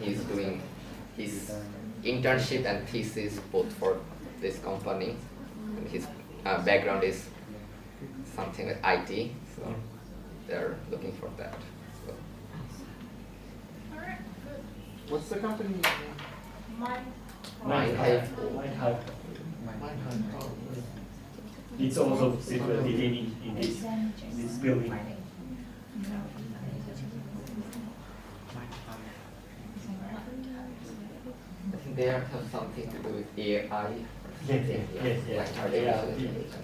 he's doing his internship and thesis both for this company. And his background is something like IT, so they're looking for that. So. All right, good. What's the company name? Mindhive. It's also situated in this building. I think they have something to do with AI. Yes. Like artificial intelligence.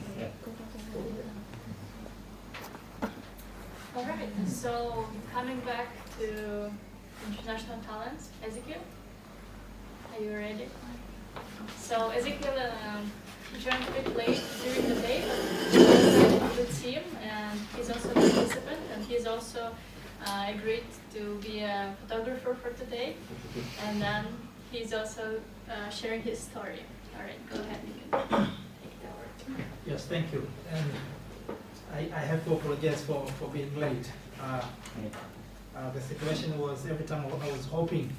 All right, so coming back to international talents, Ezekiel, are you ready? So Ezekiel joined a bit late during the day, but the team, and he's also a participant, and he's also agreed to be a photographer for today, and then he's also sharing his story. All right, go ahead, you can take the word. Yes, thank you. And I have to apologize for being late. The situation was every time I was hoping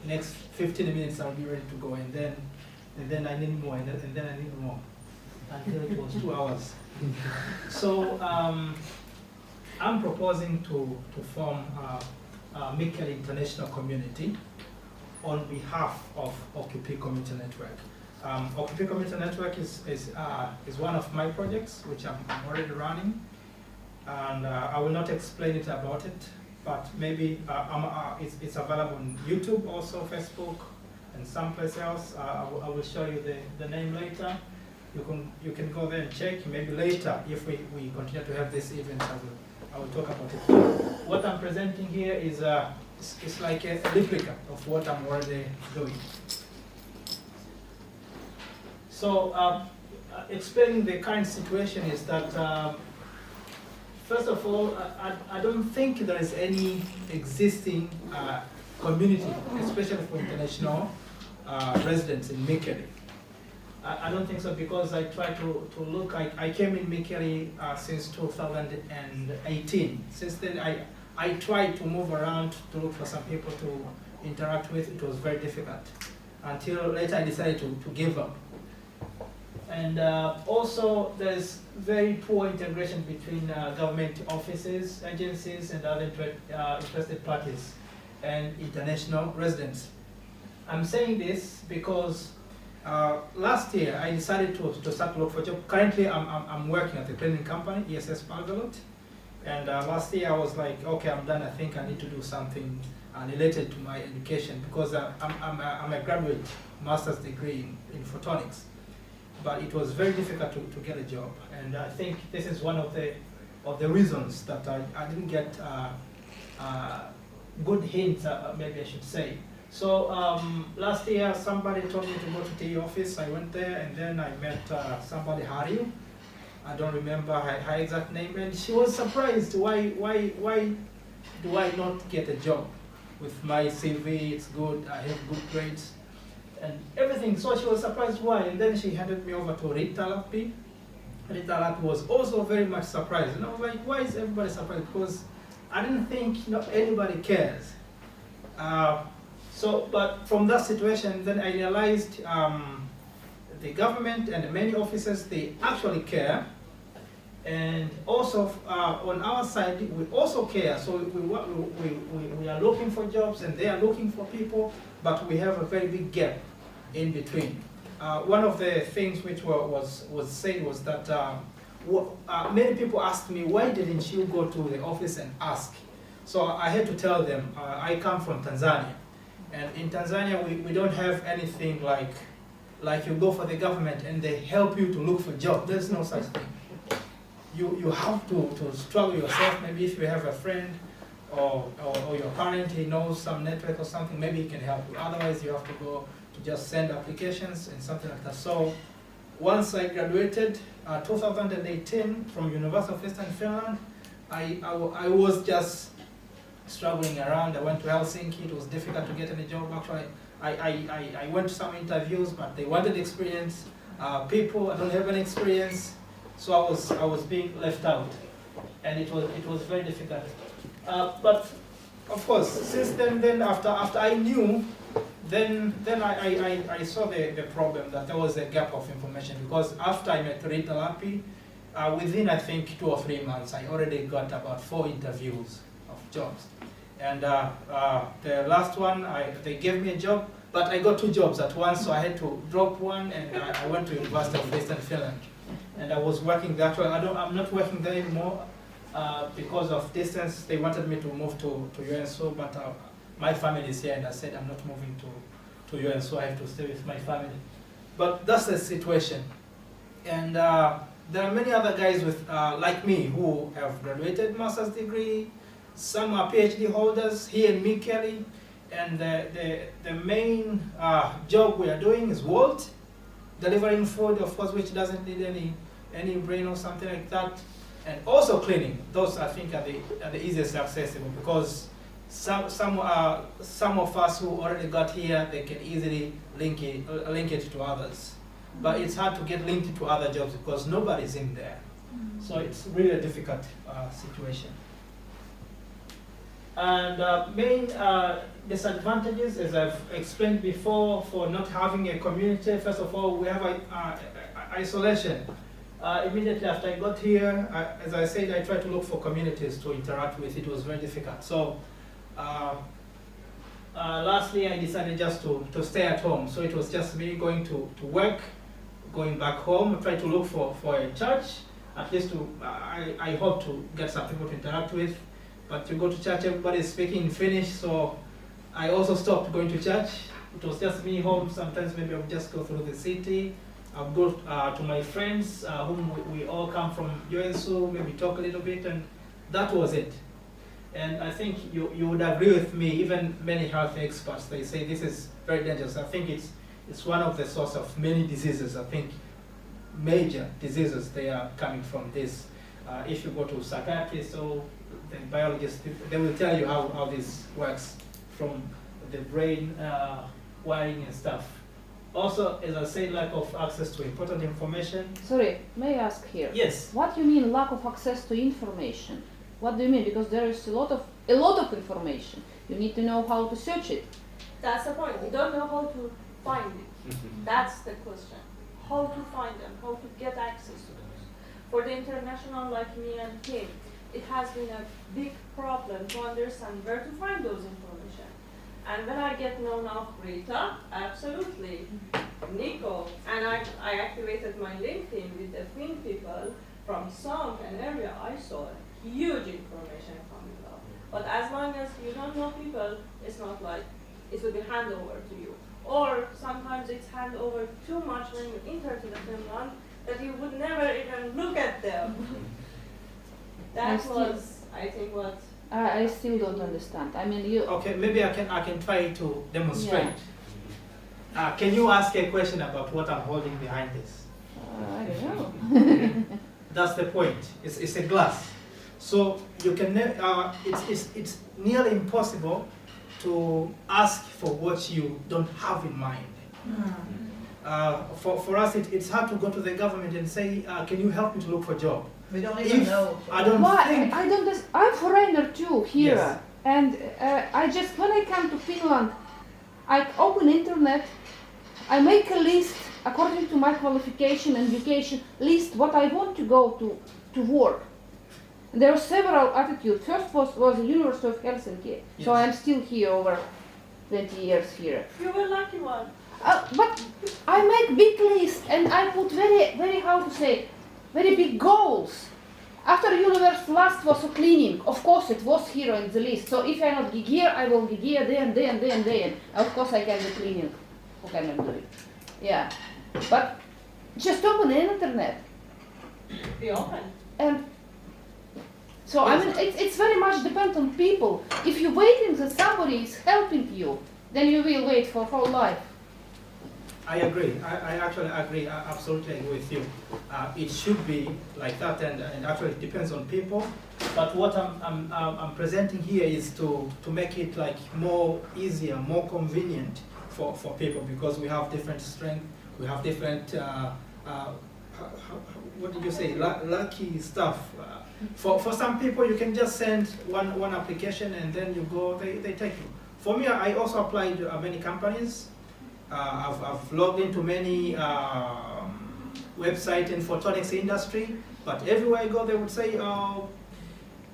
next 15 minutes I'll be ready to go, and then I need more, and then I need more, until it was 2 hours. So I'm proposing to form a Mikkeli International Community on behalf of OQP Community Network. OQP Community Network is one of my projects, which I'm already running, and I will not explain it about it, but maybe it's available on YouTube, also Facebook, and someplace else. I will show you the name later. You can go there and check. Maybe later, if we continue to have this event, I will talk about it. What I'm presenting here is it's like a replica of what I'm already doing. So explaining the current situation is that, first of all, I don't think there is any existing community, especially for international residents in Mikkeli. I don't think so, because I tried to look. I came in Mikkeli since 2018. Since then, I tried to move around to look for some people to interact with. It was very difficult. Until later I decided to give up. And also, there's very poor integration between government offices, agencies, and other interested parties and international residents. I'm saying this because last year I decided to start to look for a job. Currently, I'm working at a cleaning company, ESS Palgalot. And last year I was like, okay, I'm done. I think I need to do something related to my education, because I'm a graduate master's degree in photonics. But it was very difficult to get a job, and I think this is one of the reasons that I didn't get good hints, maybe I should say. So last year somebody told me to go to the office. I went there, and then I met somebody, Hariu. I don't remember her exact name, and she was surprised. Why do I not get a job? With my CV, it's good. I have good grades and everything. So she was surprised why, and then she handed me over to Rita Lapi. Rita Lapi was also very much surprised, and I was like, why is everybody surprised? Because I didn't think anybody cares. But from that situation, then I realized the government and many officers, they actually care. And also on our side, we also care. So we are looking for jobs, and they are looking for people, but we have a very big gap in between. One of the things which was said was that many people asked me, why didn't you go to the office and ask? So I had to tell them, I come from Tanzania. And in Tanzania, we don't have anything like you go for the government and they help you to look for a job. There's no such thing. You have to struggle yourself. Maybe if you have a friend or your parent, he knows some network or something, maybe he can help you. Otherwise, you have to go to just send applications and something like that. So once I graduated, 2018 from University of Eastern Finland, I was just struggling around. I went to Helsinki. It was difficult to get any job. Actually, I went to some interviews, but they wanted experience. People, I don't have any experience. So I was being left out, and it was very difficult. But of course, since then after I knew, then I saw the problem, that there was a gap of information, because after I met Rita Lapi, within I think 2 or 3 months, I already got about 4 interviews of jobs. And the last one, they gave me a job, but I got 2 jobs at once, so I had to drop one, and I went to University of Eastern Finland. And I was working that way. I'm not working there anymore because of distance. They wanted me to move to UNSO, but my family is here, and I said I'm not moving to UNSO. I have to stay with my family. But that's the situation. And there are many other guys with like me who have graduated master's degree. Some are PhD holders here in Mikkeli. And the main job we are doing is Wolt, delivering food, of course, which doesn't need any brain or something like that, and also cleaning. Those I think are the easiest accessible, because some of us who already got here, they can easily link it to others. But it's hard to get linked to other jobs because nobody's in there. So it's really a difficult situation. And main disadvantages, as I've explained before, for not having a community. First of all, we have isolation. Immediately after I got here, as I said, I tried to look for communities to interact with. It was very difficult. So lastly, I decided just to stay at home. So it was just me going to work, going back home, try to look for a church, at least I hope to get some people to interact with. But to go to church, everybody is speaking in Finnish, so I also stopped going to church. It was just me home. Sometimes maybe I would just go through the city. I'll go to my friends, whom we all come from UNSO, maybe talk a little bit, and that was it. And I think you would agree with me, even many health experts, they say this is very dangerous. I think it's one of the source of many diseases. I think major diseases, they are coming from this. If you go to psychiatrists or the biologists, they will tell you how this works from the brain wiring and stuff. Also, as I said, lack of access to important information. Sorry, may I ask here? Yes. What do you mean lack of access to information? What do you mean? Because there is a lot of information. You need to know how to search it. That's the point. We don't know how to find it. That's the question. How to find them, how to get access to those. For the international like me and him, it has been a big problem to understand where to find those information. And when I get known of Rita, absolutely, Nico, and I activated my LinkedIn with the Twin people from some an area, I saw huge information coming up. But as long as you don't know people, it's not like it will be handed over to you. Or sometimes it's handed over too much when you enter to the Finland that you would never even look at them. That was, I think, what I still don't understand. I mean, you. Okay, maybe I can try to demonstrate. Yeah. Can you ask a question about what I'm holding behind this? I don't know. That's the point. It's a glass, so you can. It's nearly impossible to ask for what you don't have in mind. For us, it's hard to go to the government and say, can you help me to look for a job? We don't even know. I don't think. I don't. I'm foreigner too here, Yes. and when I come to Finland, I open internet, I make a list according to my qualification and education list what I want to go to work. And there are several attitudes. First was the University of Helsinki, so Yes. I'm still here over 20 years here. you were lucky one. But I make big list and I put very how to say, very big goals. After university last was cleaning. Of course it was here in the list. So if I not gig here, I will gig here, then. Of course I can do cleaning. Who can do it? Yeah. But just open the internet. Be open. And so I mean it's very much depends on people. If you're waiting that somebody is helping you, then you will wait for whole life. I agree. I actually agree. I absolutely agree with you. It should be like that, and actually it depends on people. But what I'm presenting here is to make it like more easier, more convenient for people, because we have different strength, we have different what did you say, lucky stuff. For some people, you can just send one application and then you go, they take you. For me, I also applied to many companies. I've logged into many websites in photonics industry, but everywhere I go, they would say,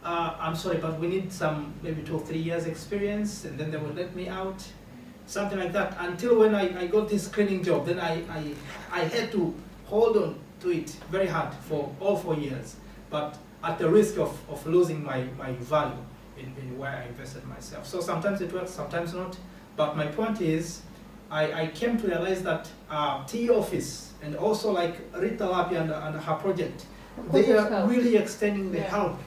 I'm sorry, but we need some maybe 2 or 3 years experience, and then they would let me out, something like that. Until when I got this screening job, then I had to hold on to it very hard for all 4 years, but at the risk of losing my value in where I invested myself. So sometimes it works, sometimes not. But my point is, I came to realize that T office and also like Rita Lapi and her project, they are really extending the help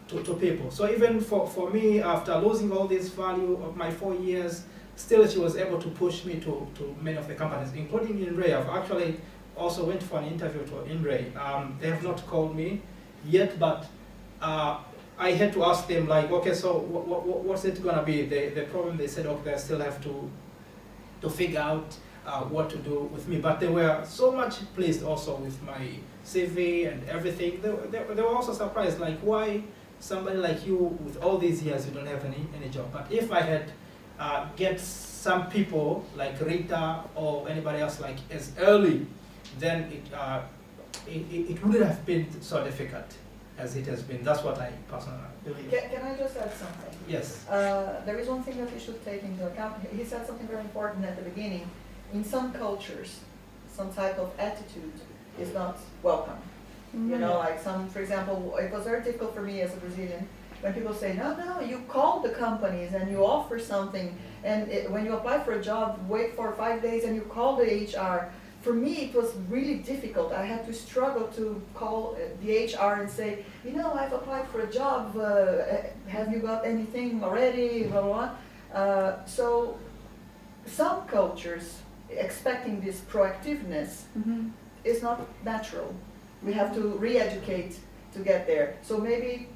to people. So even for me, after losing all this value of my 4 years, still she was able to push me to many of the companies, including INRAE. I've actually also went for an interview to INRAE. They have not called me yet, but I had to ask them like, okay, so what's it gonna be? The problem, they said, okay, they still have to figure out what to do with me. But they were so much pleased also with my CV and everything. They were also surprised, like, why somebody like you with all these years, you don't have any job. But if I had get some people like Rita or anybody else like as early, then it wouldn't have been so difficult as it has been. That's what I personally believe. Can I just add something? Yes. There is one thing that we should take into account. He said something very important at the beginning. In some cultures, some type of attitude is not welcome. You know, like some, for example, it was very difficult for me as a Brazilian when people say, no, you call the companies and you offer something, and when you apply for a job, wait for 5 days and you call the HR. For me, it was really difficult. I had to struggle to call the HR and say, I've applied for a job, have you got anything already, blah, blah, blah. So some cultures expecting this proactiveness is not natural. We have to re-educate to get there. So maybe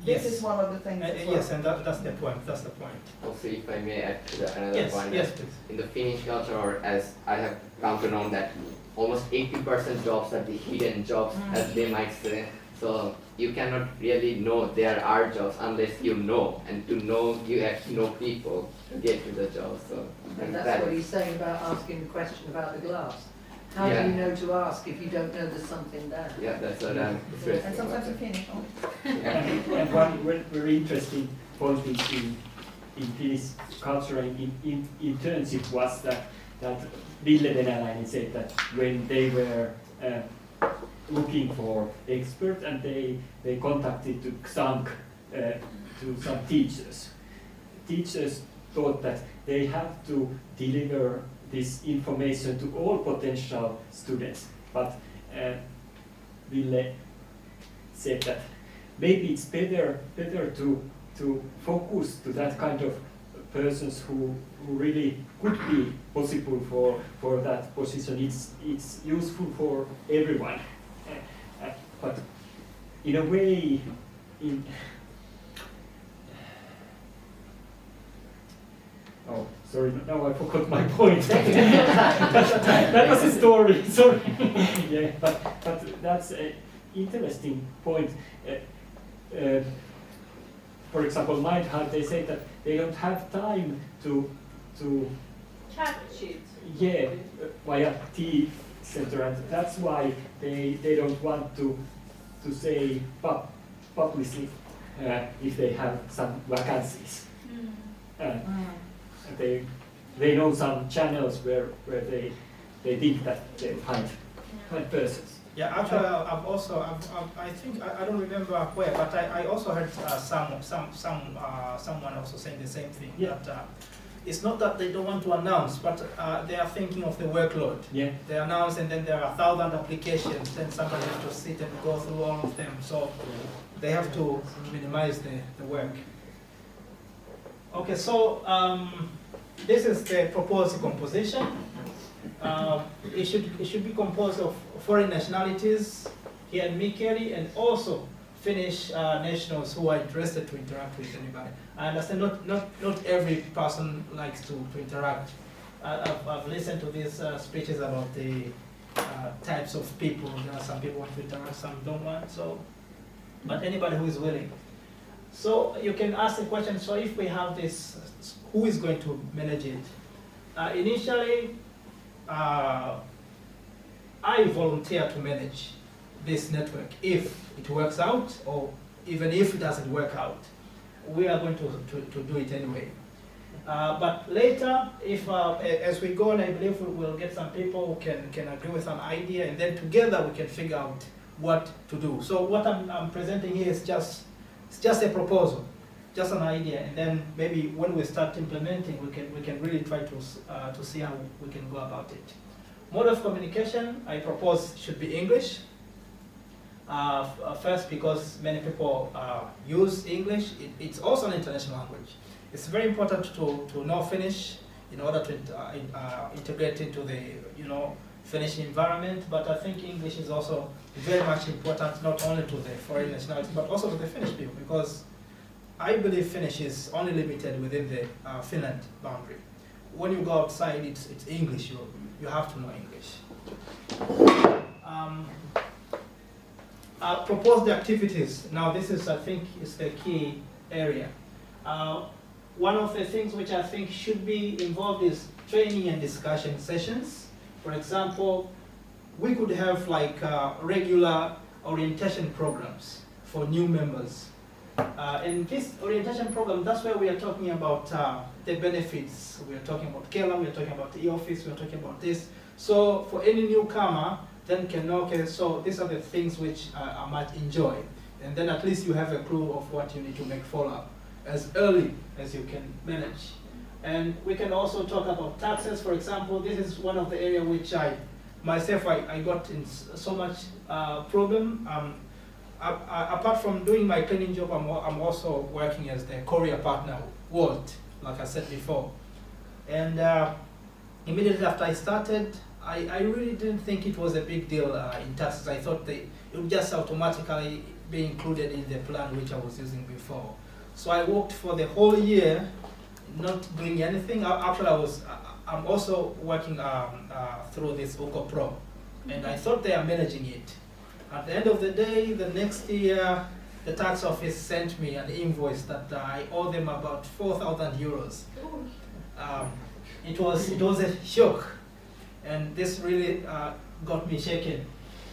this is one of the things as well. Yes, and that's the point. That's the point. Also, if I may add to another point, Yes, please. in the Finnish culture, or as I have come to know, that almost 80% jobs are the hidden jobs, as they might say. So you cannot really know there are jobs unless you know, and to know you have to know people to get to the job. So And that's what he's saying about asking the question about the glass. How do you know to ask if you don't know there's something there? Yeah, that's what I'm interested And sometimes you finish. And one very interesting point in Finnish culture in internship was that Ville Venäläinen said that when they were looking for experts and they contacted to Xank to some teachers. Teachers thought that they have to deliver this information to all potential students, but Ville said that maybe it's better to focus to that kind of persons who really could be possible for that position. It's useful for everyone, but in a way, oh, sorry, now I forgot my point. That was a story, sorry. Yeah, but that's an interesting point. For example, Mindhub, they say that they don't have time to Chat sheet. yeah, via T center, and that's why they don't want to say publicly if they have some vacancies. They know some channels where they think that they find persons. Yeah, actually, I think I don't remember where, but I also heard someone also saying the same thing. Yeah. That it's not that they don't want to announce, but they are thinking of the workload. Yeah. They announce, and then there are 1,000 applications, then somebody has to sit and go through all of them. So they have to minimize the work. Okay, so this is the proposed composition. It should be composed of foreign nationalities here in Mikkeli, and also Finnish nationals who are interested to interact with anybody. I understand not every person likes to interact. I've listened to these speeches about the types of people. There are some people want to interact, some don't want. So, but anybody who is willing. So you can ask the question. So if we have this, who is going to manage it? Initially, I volunteer to manage this network if it works out, or even if it doesn't work out. We are going to do it anyway. But later, if as we go on, I believe we will get some people who can agree with an idea, and then together we can figure out what to do. So what I'm presenting here is just a proposal, just an idea, and then maybe when we start implementing, we can really try to see how we can go about it. Mode of communication I propose should be English. First, because many people use English, it's also an international language. It's very important to know Finnish in order to integrate into the Finnish environment. But I think English is also very much important, not only to the foreign nationalities, but also to the Finnish people, because I believe Finnish is only limited within the Finland boundary. When you go outside, it's English. You have to know English. Proposed activities. Now this is, I think, is the key area. One of the things which I think should be involved is training and discussion sessions. For example, we could have like regular orientation programs for new members. And this orientation program, that's where we are talking about the benefits. We are talking about Kela, we are talking about the e-office, we are talking about this. So for any newcomer, then can know, okay, so these are the things which I might enjoy. And then at least you have a clue of what you need to make follow-up as early as you can manage. And we can also talk about taxes. For example, this is one of the areas which I got in so much problem. Apart from doing my cleaning job, I'm also working as the courier partner world, like I said before. And immediately after I started, I really didn't think it was a big deal in taxes. I thought it would just automatically be included in the plan which I was using before. So I worked for the whole year, not doing anything. Actually, I'm also working through this OQP Pro, and I thought they are managing it. At the end of the day, the next year, the tax office sent me an invoice that I owe them about 4,000 euros. It was a shock, and this really got me shaken.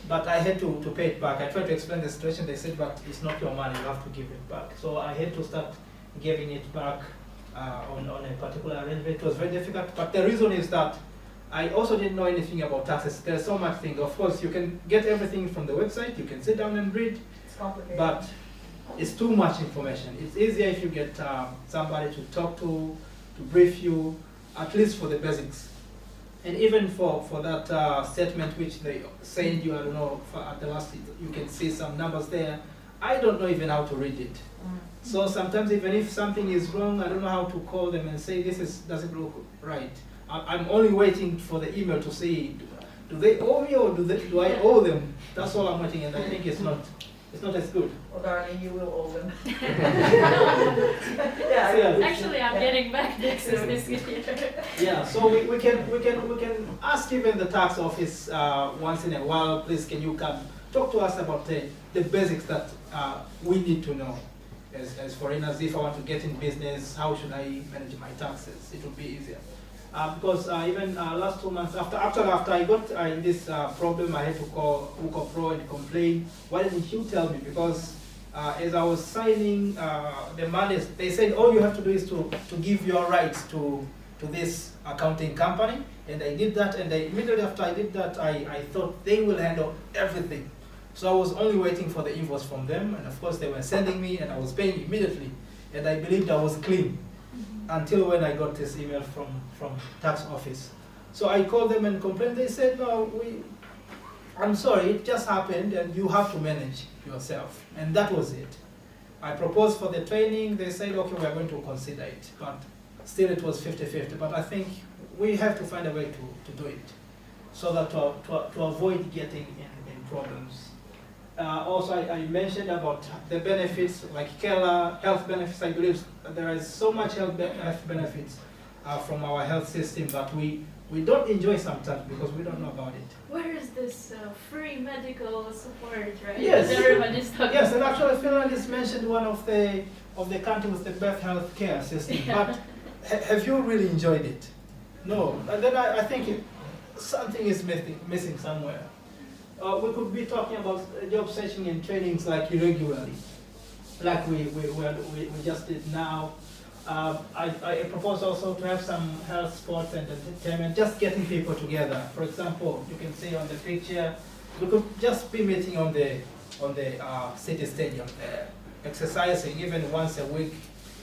But I had to pay it back. I tried to explain the situation. They said, but it's not your money, you have to give it back. So I had to start giving it back on a particular arrangement. It was very difficult, but the reason is that I also didn't know anything about taxes. There's so much thing. Of course, you can get everything from the website. You can sit down and read, It's complicated. but it's too much information. It's easier if you get somebody to talk to brief you, at least for the basics. And even for that statement which they send you, I don't know, at the last, you can see some numbers there. I don't know even how to read it. So sometimes even if something is wrong, I don't know how to call them and say this doesn't look right. I'm only waiting for the email to see, do they owe me or do I owe them? That's all I'm waiting, and I think it's not as good. Well, darling, you will owe them. Yeah. Actually, I'm getting back taxes this year. Yeah, so we can ask even the tax office once in a while, please can you come talk to us about the basics that we need to know as foreigners. If I want to get in business, how should I manage my taxes? It will be easier. Because even last 2 months after I got in this problem, I had to call OQP Pro and complain. Why didn't you tell me? Because as I was signing the money, they said all you have to do is to give your rights to this accounting company, and I did that. And immediately after I did that, I thought they will handle everything. So I was only waiting for the invoice from them, and of course they were sending me, and I was paying immediately, and I believed I was clean. Until when I got this email from tax office. So I called them and complained. They said, no, I'm sorry, it just happened and you have to manage yourself. And that was it. I proposed for the training. They said, okay, we are going to consider it. But still it was 50-50. But I think we have to find a way to do it so that to avoid getting in problems. Also, I mentioned about the benefits, like Kela, health benefits. I believe there is so much health benefits. from our health system, but we don't enjoy sometimes because we don't know about it. Where is this free medical support, right? Yes. That everybody's talking Yes, and actually Finland is mentioned one of the countries with the best health care system. But have you really enjoyed it? No. And then I think something is missing somewhere. We could be talking about job searching and trainings like irregularly, like we just did now. I propose also to have some health, sports, and entertainment, just getting people together. For example, you can see on the picture, we could just be meeting on the city stadium, exercising even once a week.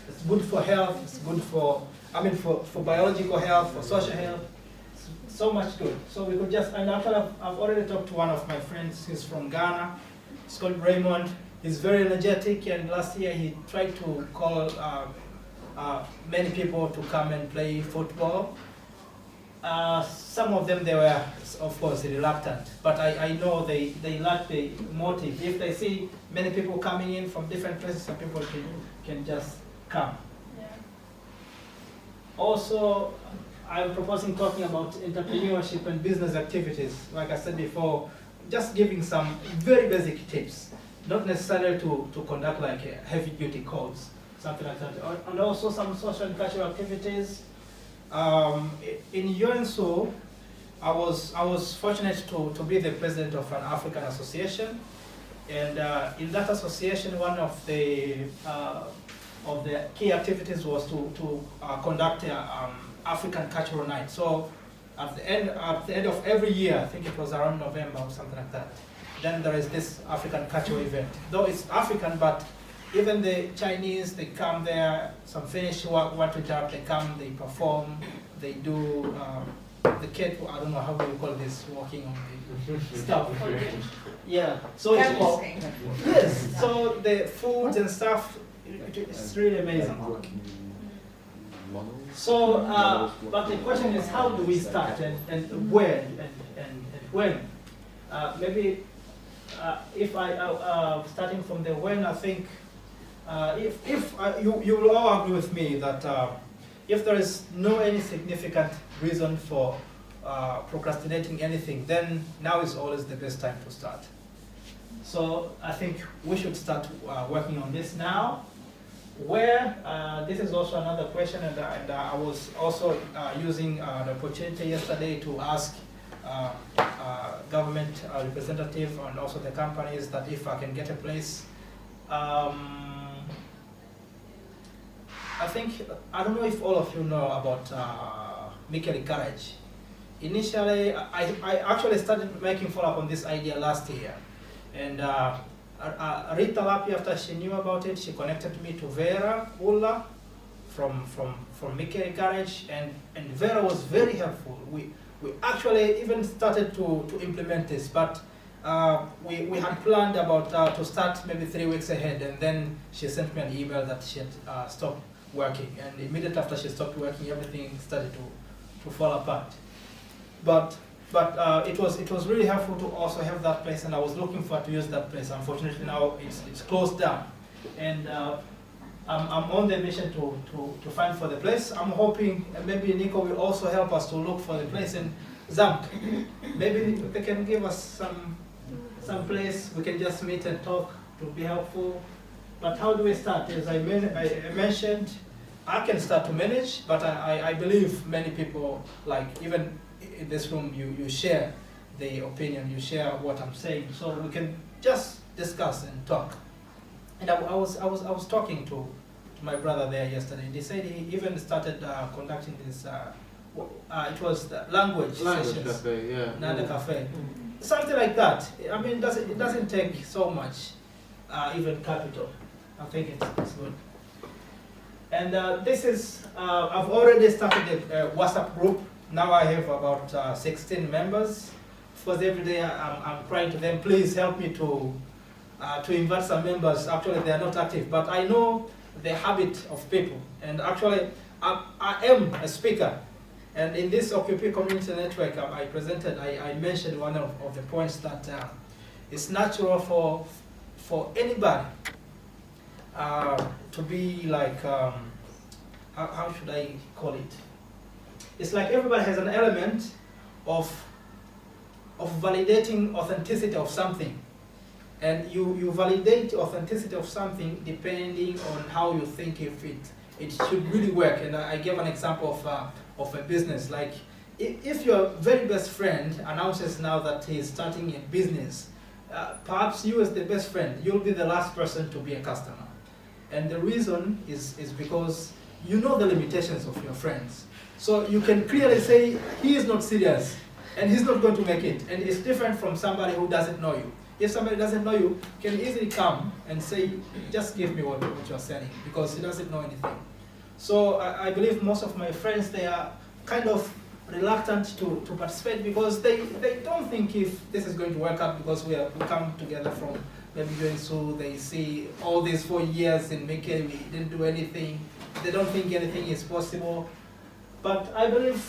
It's good for health. It's good for biological health, for social health. So much good. So we could just, and actually I've already talked to one of my friends. He's from Ghana. He's called Raymond. He's very energetic, and last year he tried to call many people to come and play football. Some of them, they were, of course, reluctant, but I know they lack the motive. If they see many people coming in from different places, some people can just come. Yeah. Also, I'm proposing talking about entrepreneurship and business activities. Like I said before, just giving some very basic tips, not necessarily to conduct like heavy-duty codes, something like that. And also some social and cultural activities. In UNSO, I was fortunate to be the president of an African association, and in that association, one of the key activities was to conduct African Cultural Night. So at the end of every year, I think it was around November or something like that, then there is this African cultural event. Though it's African, but even the Chinese, they come there, some Finnish want to interrupt, they come, they perform, they do the kid, I don't know how do you call this, walking on the stuff. Yeah, so yes, so the foods and stuff, it's really amazing. So, but the question is, how do we start and where and when? Maybe if I starting from the when, I think if you will all agree with me that if there is no any significant reason for procrastinating anything, then now is always the best time to start. So I think we should start working on this now. Where, this is also another question, and I was also using the opportunity yesterday to ask government representative and also the companies that if I can get a place. I think, I don't know if all of you know about Mikkeli Garage. Initially, I actually started making follow-up on this idea last year. And Rita Lapi, after she knew about it, she connected me to Vera Ulla from Mikkeli Garage, and Vera was very helpful. We actually even started to implement this, but we had planned about to start maybe 3 weeks ahead, and then she sent me an email that she had stopped working, and immediately after she stopped working, everything started to fall apart. But it was really helpful to also have that place, and I was looking forward to use that place. Unfortunately, now it's closed down, and I'm on the mission to find for the place. I'm hoping maybe Nico will also help us to look for the place in Zamp. Maybe they can give us some place we can just meet and talk to be helpful. But how do we start? As I mentioned, I can start to manage, but I believe many people, like even in this room, you share the opinion, you share what I'm saying, so we can just discuss and talk. And I was talking to my brother there yesterday, and he said he even started conducting this. It was the language sessions, cafe, yeah. Another cafe, something like that. I mean, it doesn't take so much, even capital. I think it's good. And this is I've already started a WhatsApp group. Now I have about 16 members. Of course, every day I'm crying to them, please help me to invite some members. Actually, they are not active, but I know the habit of people. And actually, I am a speaker. And in this OQP Community Network I mentioned one of the points that it's natural for anybody to be like, how should I call it? it's like everybody has an element of validating authenticity of something. And you validate authenticity of something depending on how you think if it should really work. And I gave an example of a business. Like if your very best friend announces now that he is starting a business, perhaps you as the best friend, you'll be the last person to be a customer. And the reason is because you know the limitations of your friends. So you can clearly say, he is not serious, and he's not going to make it. And it's different from somebody who doesn't know you. If somebody doesn't know you, can easily come and say, just give me what you're selling, because he doesn't know anything. So I believe most of my friends, they are kind of reluctant to participate because they don't think if this is going to work out, because we come together from maybe going through, they see all these 4 years in Mikkeli, we didn't do anything. They don't think anything is possible. But I believe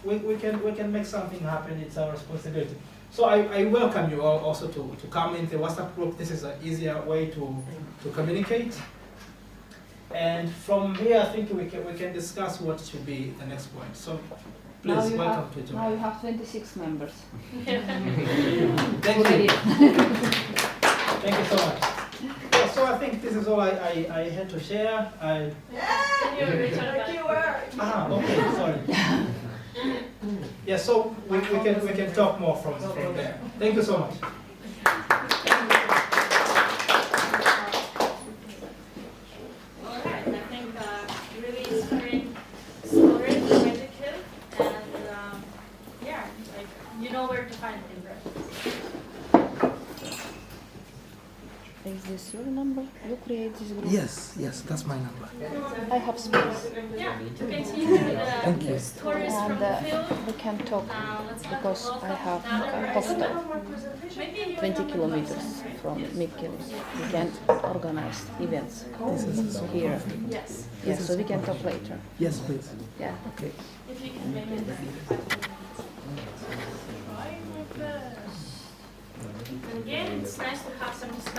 we can make something happen. It's our responsibility. So I welcome you all also to come into the WhatsApp group. This is an easier way to communicate. And from here, I think we can discuss what should be the next point. So please welcome to join. Now you have 26 members. Thank you. Thank you so much. Yeah, so I think this is all I had to share. Can you reach out back? Okay, sorry. Yeah, so we can talk more from there. Thank you so much. Alright, I think really inspiring story from Ezekiel, and yeah, like you know where to find him, right? Is this your number? You create this group? Yes, that's my number. I have space. Yeah, to continue the stories from the And field. we can talk Let's because welcome I have another a person. hostel Maybe you 20 remember kilometers from Mikkeli. We can organize events here. Yes, Yeah, so we can talk later. Yes, please. Yeah. Okay. if you can make it 5 minutes. Try my best. And again, it's nice to have some discussion.